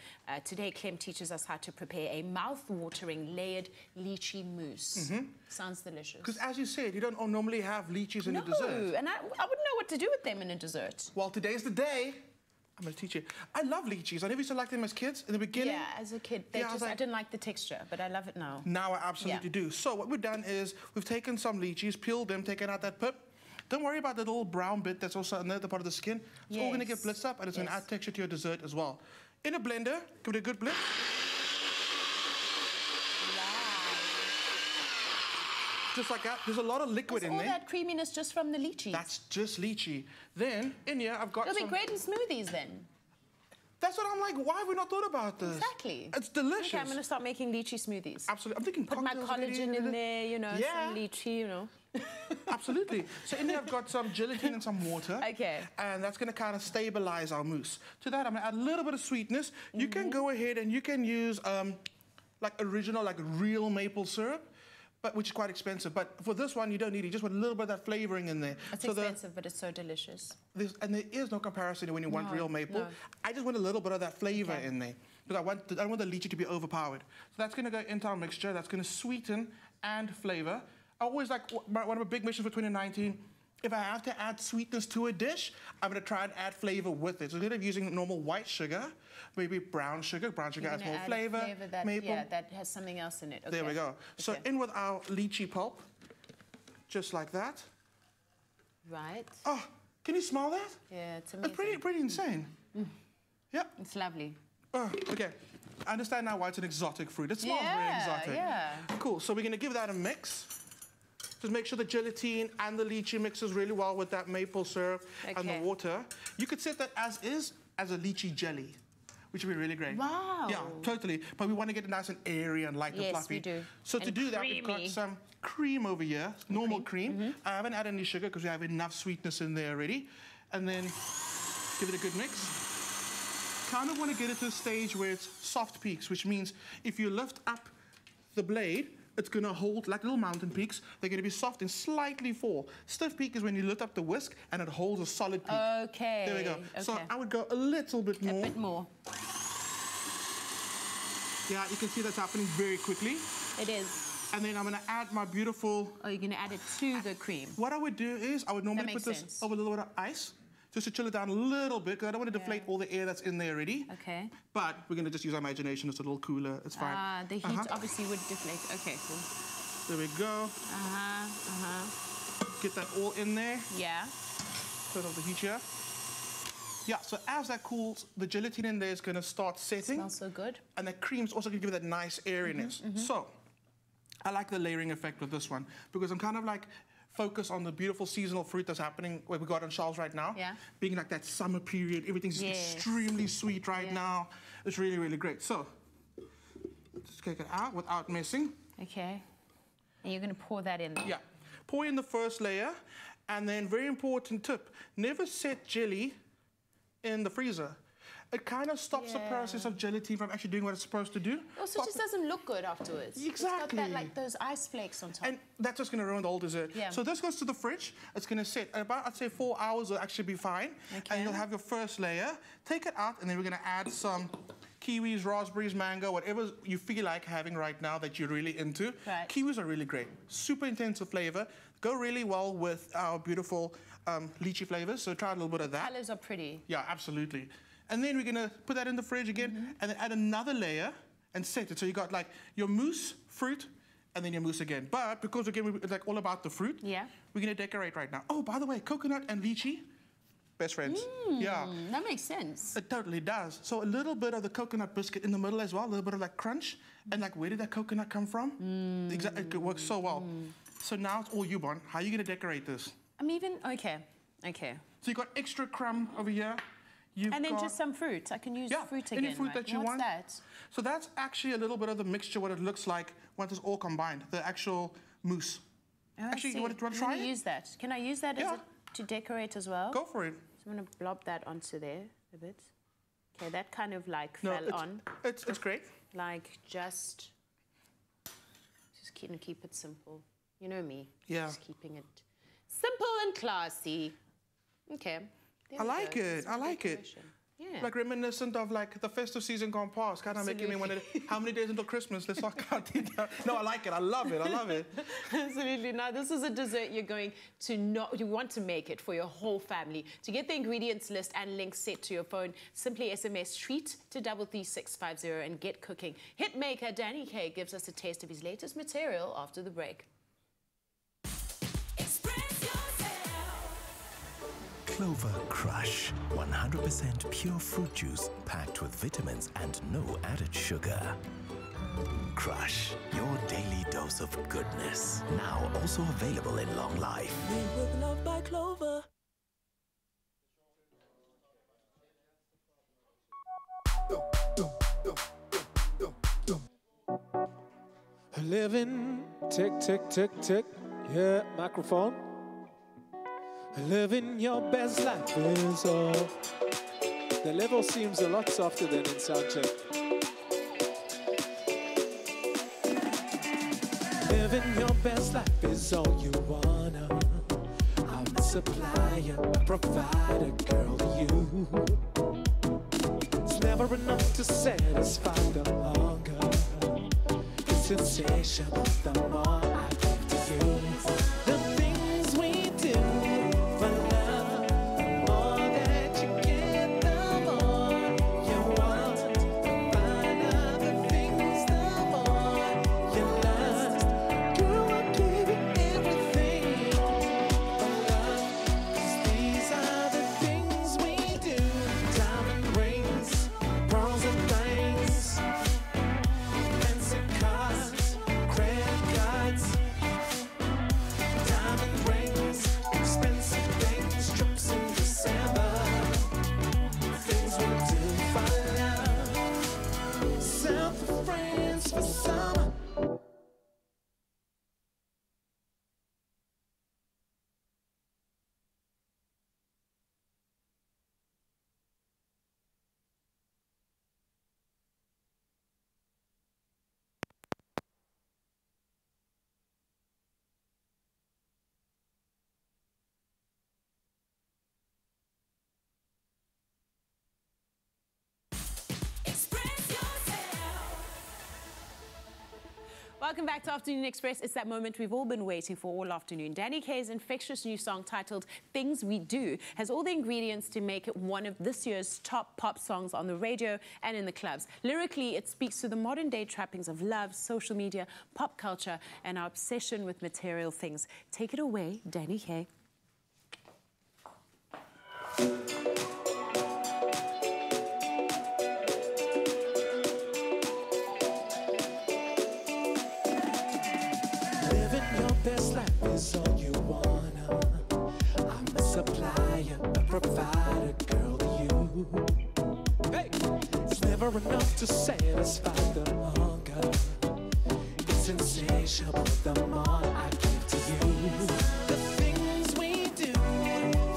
Today, Clem teaches us how to prepare a mouth-watering layered lychee mousse. Sounds delicious.
Because as you said, you don't normally have lychees in
No,
your dessert.
and I wouldn't know what to do with them in a dessert.
Well, today's the day. I'm going to teach you. I love lychees. I never used to like them as kids in the beginning.
Yeah, as a kid, I didn't like the texture, but I love it now.
Now I absolutely do. So what we've done is we've taken some lychees, peeled them, taken out that pip. Don't worry about the little brown bit that's also another part of the skin. It's all going to get blitzed up and it's going to add texture to your dessert as well. In a blender, give it a good blitz. Just like that. There's a lot of liquid in there.
All that creaminess just from the lychee.
That's just lychee. Then, in here, I've got
It'll be great in smoothies then.
That's what I'm like, why have we not thought about this?
Exactly.
It's delicious.
Okay, I'm going to start making lychee smoothies.
Absolutely. I'm thinking
put my collagen in there, you know, some lychee, you know.
Absolutely. So in there I've got some gelatin and some water.
Okay.
And that's going to kind of stabilize our mousse. To that, I'm going to add a little bit of sweetness. You can go ahead and you can use like original, like real maple syrup. Which is quite expensive, but for this one you don't need it. You just want a little bit of that flavoring in there.
It's expensive, but it's so delicious.
And there is no comparison when you want real maple.
No.
I just want a little bit of that flavor in there because I don't want the lychee to be overpowered. So that's going to go into our mixture. That's going to sweeten and flavor. I always like one of my big missions for 2019. If I have to add sweetness to a dish, I'm going to try and add flavor with it. So instead of using normal white sugar, maybe brown sugar. Brown sugar has more flavor. Maple.
Yeah, that has something else in it. Okay.
There we go. So in with our lychee pulp, just like that.
Right.
Oh, can you smell that?
Yeah, it's amazing.
It's pretty insane. Yeah.
It's lovely.
Oh, okay. I understand now why it's an exotic fruit. It smells very exotic.
Yeah.
Cool. So we're going to give that a mix. Just make sure the gelatine and the lychee mixes really well with that maple syrup and the water. You could set that as is, as a lychee jelly, which would be really great.
Wow.
Yeah, totally. But we want to get it nice and airy and light and fluffy.
Yes, we do.
So to do that, we've got some cream over here, normal cream. I haven't added any sugar because we have enough sweetness in there already. And then give it a good mix. Kind of want to get it to a stage where it's soft peaks, which means if you lift up the blade, it's going to hold like little mountain peaks. They're going to be soft and slightly fall. Stiff peak is when you lift up the whisk and it holds a solid peak.
Okay.
There we go. Okay. So I would go a little bit more.
A bit more.
Yeah, you can see that's happening very quickly.
It is.
And then I'm going to add my beautiful...
Oh, you're going to add it to the cream.
What I would do is I would normally put this over a little bit of ice just to chill it down a little bit because I don't want to deflate all the air that's in there already.
Okay.
But we're going to just use our imagination. It's a little cooler. It's fine.
The heat obviously would deflate. Okay, cool.
There we go. Get that all in there.
Yeah.
Turn off the heat here. Yeah, so as that cools, the gelatin in there is going to start setting.
Smells so good.
And the cream's also going to give it that nice airiness. So I like the layering effect with this one because I'm kind of like focused on the beautiful seasonal fruit that's happening where we got on shelves right now.
Yeah.
Being like that summer period, everything's extremely sweet right now. It's really, really great. So just take it out without messing.
Okay. And you're going to pour that in there.
Yeah. Pour in the first layer. And then very important tip, never set jelly in the freezer. It kind of stops the process of gelatin from actually doing what it's supposed to do.
Also, it just doesn't look good afterwards.
Exactly.
It's got that, like those ice flakes on top.
And that's just going to ruin the whole dessert. Yeah. So this goes to the fridge. It's going to sit about, I'd say, 4 hours will actually be fine. Okay. And you'll have your first layer. Take it out, and then we're going to add some kiwis, raspberries, mango, whatever you feel like having right now that you're really into.
Right.
Kiwis are really great. Super intensive flavor. Go really well with our beautiful lychee flavors. So try a little bit of that.
Colors are pretty.
Yeah, absolutely. And then we're going to put that in the fridge again and then add another layer and set it. So you got like your mousse, fruit, and then your mousse again. But because again, it's like all about the fruit, we're going to decorate right now. Oh, by the way, coconut and lychee, best friends. Yeah.
That makes sense.
It totally does. So a little bit of the coconut biscuit in the middle as well, a little bit of that crunch. And like, where did that coconut come from? Exactly, it works so well. So now it's all you, Bon. How are you going to decorate this?
I'm even, okay. So
you got extra crumb over here.
And then just some fruit. I can use fruit again.
Any fruit that you want.
What's that?
So that's actually a little bit of the mixture, what it looks like once it's all combined, the actual mousse.
Oh,
actually, you want to try it?
Use that. Can I use that to decorate as well?
Go for it.
So I'm going to blob that onto there a bit. Okay, that kind of like
No,
fell on.
it's great.
Like just keep it simple. You know me.
Yeah.
Just keeping it simple and classy. Okay. There
I
we
like
go.
it. I like it.
Decoration. Yeah.
Like reminiscent of like the festive season gone past, kind of making me wonder how many days until Christmas. Let's not count it down. No, I like it. I love it. I love it.
Absolutely. Now, this is a dessert you're going to you want to make it for your whole family. To get the ingredients list and links set to your phone, simply SMS treat to 33650 and get cooking. Hit maker Danny K gives us a taste of his latest material after the break.
Clover Crush, 100% pure fruit juice packed with vitamins and no added sugar. Crush, your daily dose of goodness. Now also available in long life.
Made with love by Clover.
Living, tick, tick, tick, tick. Yeah, microphone. Living your best life is all. The level seems a lot softer than in soundcheck. Living your best life is all you wanna. I'm a supplier, a provider, girl, to you. It's never enough to satisfy the hunger. It's insatiable the more I give to you. The things we do.
Welcome back to Afternoon Express. It's that moment we've all been waiting for all afternoon. Danny K's infectious new song titled Things We Do has all the ingredients to make it one of this year's top pop songs on the radio and in the clubs. Lyrically, it speaks to the modern day trappings of love, social media, pop culture, and our obsession with material things. Take it away, Danny K.
Best life is all you wanna. I'm a supplier, a provider, girl, to you. Hey! It's never enough to satisfy the hunger. It's insatiable the more I give to you. The things we do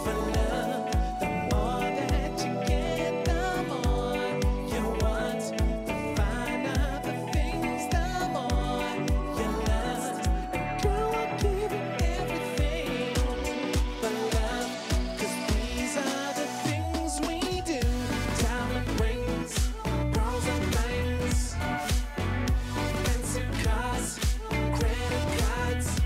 for love, the more that you get, the more you want. The finer the things, the more you love. Girl, I'll give you everything but love, 'cause these are the things we do. Diamond rings, pearls and things, fancy cars, credit cards.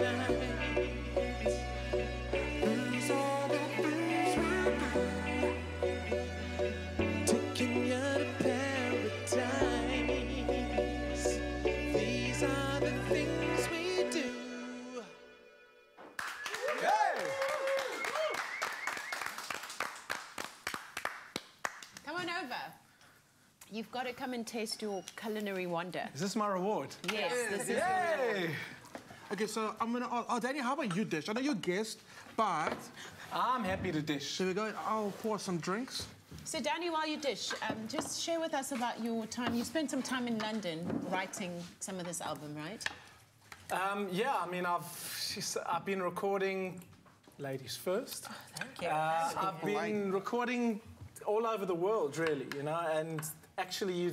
nights. These are the things we do, taking you to paradise. These are the things we do.
Come on over. You've got to come and taste your culinary wonder.
Is this my reward?
Yes, this is your
Yay!
reward.
Okay, so I'm gonna. Oh, Danny, how about you dish? I know you're a guest, but
I'm happy to dish.
here we go. I'll pour some drinks.
So, Danny, while you dish, just share with us about your time. You spent some time in London writing some of this album, right?
Yeah, I mean, I've been recording ladies first.
Thank you.
I've been recording all over the world, really, you know, and actually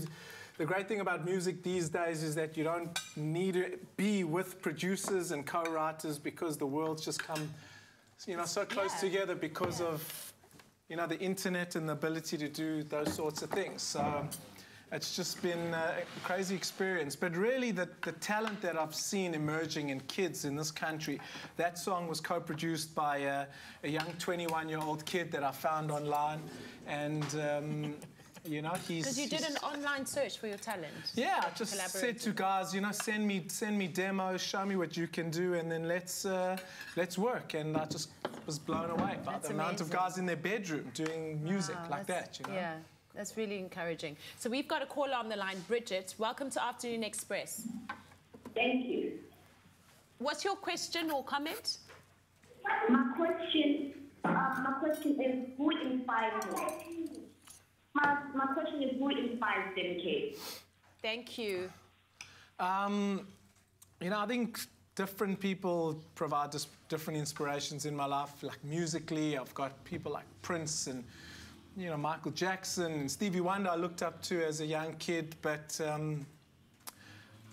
the great thing about music these days is that you don't need to be with producers and co-writers because the world's just come, you know, so close together because of, you know, the internet and the ability to do those sorts of things. So it's just been a crazy experience. But really, the talent that I've seen emerging in kids in this country, that song was co-produced by a young 21-year-old kid that I found online. And, you know,
Because you did an online search for your talent.
Yeah, I just said to guys, you know, send me demos, show me what you can do, and then let's work. And I just was blown away by the amount of guys in their bedroom doing music like that, you know.
Yeah, that's really encouraging. So we've got a caller on the line, Bridget. Welcome to Afternoon Express.
Thank you.
What's your question or comment?
My question is who inspires you? My question is who inspires them, Kate?
Thank you.
You know, I think different people provide just different inspirations in my life. Like musically, I've got people like Prince and, you know, Michael Jackson and Stevie Wonder I looked up to as a young kid. But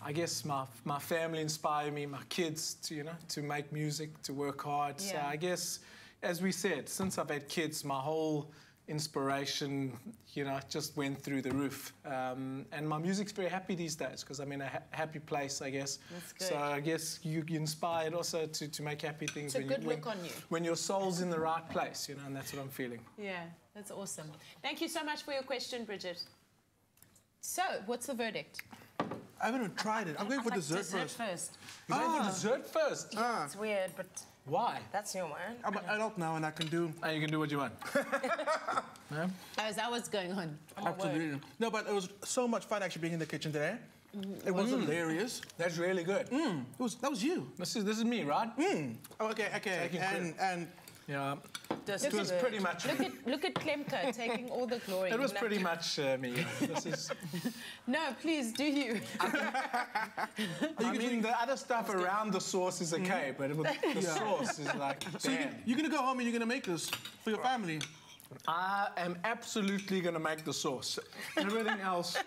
I guess my family inspire me, my kids, to, you know, to make music, to work hard.
Yeah.
So I guess, as we said, since I've had kids, my whole inspiration, you know, just went through the roof. And my music's very happy these days because I'm in a happy place, I guess.
That's good.
So I guess you inspired also to make happy things.
It's a good look on you.
When your soul's in the right place, you know, and that's what I'm feeling.
Yeah, that's awesome. Thank you so much for your question, Bridget. So, what's the verdict?
I haven't even tried it. I'm going for dessert first.
You're going for dessert first?
It's weird, but
Why?
that's your one.
I'm an adult now and I can do...
Oh, you can do what you want. No?
Oh, is that what's going on?
Absolutely. No, but it was so much fun actually being in the kitchen today. It was hilarious.
That's really good.
That was you.
This is me, right?
Oh, okay.
Taking credit.
And
Yeah.
This
It was pretty much...
Look at Clemka taking all the glory.
It was pretty much me. This is...
No, please, do you?
I mean, the other stuff around the sauce is okay, but the sauce is like,
so
damn.
you're going to go home and you're going to make this for your family.
I am absolutely going to make the sauce. Everything else,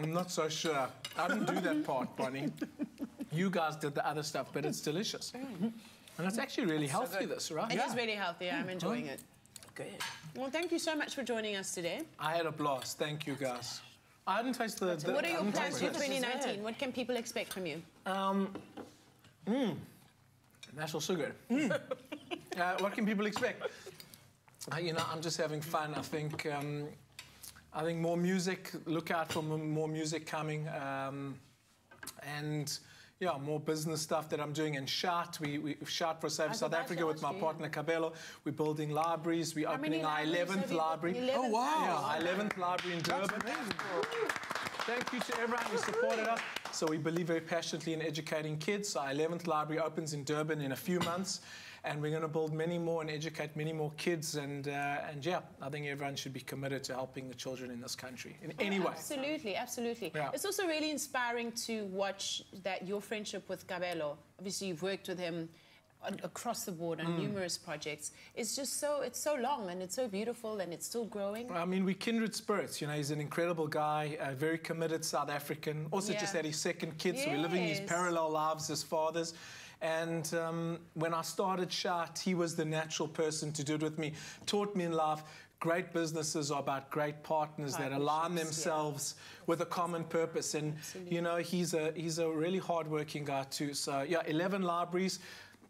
I'm not so sure. I didn't do that part, Bonnie. You guys did the other stuff, but it's delicious. And it's actually really healthy, this, right?
It is really healthy. I'm enjoying it.
Good.
Well, thank you so much for joining us today.
I had a blast. Thank you, guys. I hadn't tasted the...
What are your
I hadn't
plans for
tasted it.
2019? What can people expect from you?
That's also good. What can people expect? You know, I'm just having fun. I think more music. Look out for more music coming. And yeah, more business stuff that I'm doing. And Shout, we Shout for Save South Africa with my partner Cabello. We're building libraries. We're opening our 11th library.
Oh, wow.
Yeah, our 11th library in Durban. Thank you to everyone who supported us. So we believe very passionately in educating kids. So our 11th library opens in Durban in a few months. And we're going to build many more and educate many more kids. And yeah, I think everyone should be committed to helping the children in this country in any way.
Absolutely, absolutely.
Yeah.
It's also really inspiring to watch that your friendship with Cabello, obviously you've worked with him across the board on numerous projects. It's just it's so long and it's so beautiful and it's still growing.
I mean, we're kindred spirits. You know, he's an incredible guy, a very committed South African. Also just had his second kid, so we're living these parallel lives as fathers. And when I started Shout, he was the natural person to do it with me. Taught me in life, great businesses are about great partners that align themselves with a common purpose. And, you know, he's a really hardworking guy too. So, yeah, 11 libraries.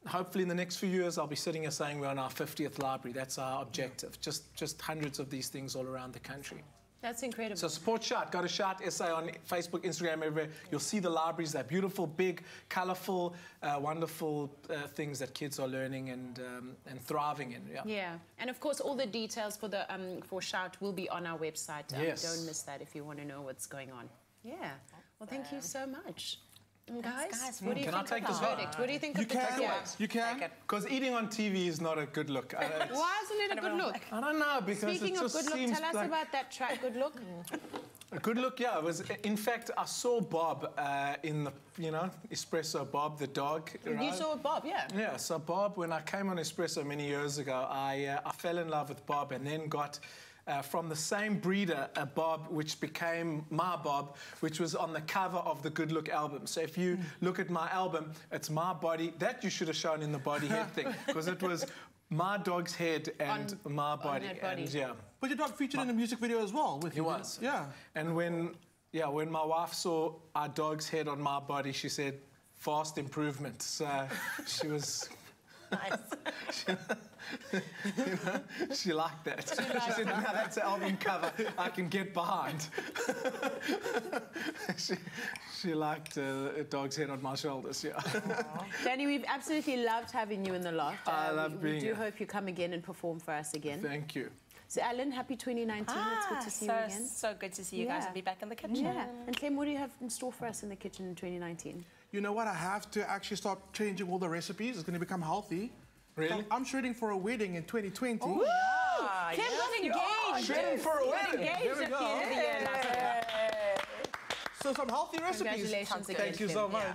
Hopefully in the next few years, I'll be sitting here saying we're on our 50th library. That's our objective. Just hundreds of these things all around the country.
That's incredible.
So support Shout. Go to Shout SA on Facebook, Instagram, everywhere. You'll see the libraries. They're beautiful, big, colourful, wonderful things that kids are learning and thriving in. Yeah.
Yeah, and of course, all the details for Shout will be on our website.
Yes.
Don't miss that if you want to know what's going on. Yeah. Well, thank you so much. And guys, what do you
Can I
think
take
of
this
the
home?
verdict? What do you think
You
of the
can.
takeaways?
You can.
Because eating on TV is not a good look.
Why isn't it a good look?
I don't know, because
Speaking
it
of
just
good look,
seems
tell us
like
about that track, Good Look.
a good look. Yeah, it was. In fact, I saw Bob in the, Espresso. Bob the dog. Right?
You saw Bob, yeah.
Yeah. So Bob, when I came on Espresso many years ago, I fell in love with Bob, and then got. From the same breeder, a Bob, which became my Bob, which was on the cover of the Good Look album. So if you look at my album, it's my body. That you should have shown in the body head thing, because it was my dog's head and my body.
that body.
And yeah.
But your dog featured in the music video as well. With
He was.
Yeah.
And when my wife saw our dog's head on my body, she said, "Fast improvement." So she was...
Nice.
She liked that. She said, "Now that's an album cover I can get behind." she liked a dog's head on my shoulders, yeah.
Danny, we've absolutely loved having you in the loft.
I love being
We do
here.
hope you come again and perform for us again.
Thank you.
So, Alan, happy 2019. It's good to see you again.
So good to see you guys and be back in the kitchen.
Yeah. And Clem, what do you have in store for us in the kitchen in 2019?
You know what? I have to actually start changing all the recipes. It's going to become healthy.
Really?
So I'm shooting for a wedding in 2020.
Woo! Clem got engaged.
Shooting for a wedding.
Engaged
There we
at the end of the year last
So some healthy recipes.
Congratulations again,
Thank you
Clem.
so much.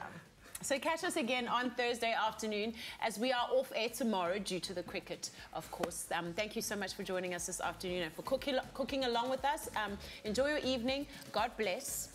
So catch us again on Thursday afternoon as we are off air tomorrow due to the cricket, of course. Thank you so much for joining us this afternoon and for cooking along with us. Enjoy your evening. God bless.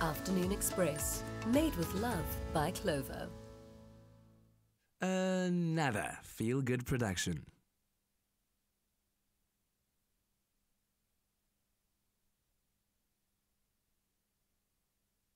Afternoon Express, made with love by Clover.
Nada. Feel Good production.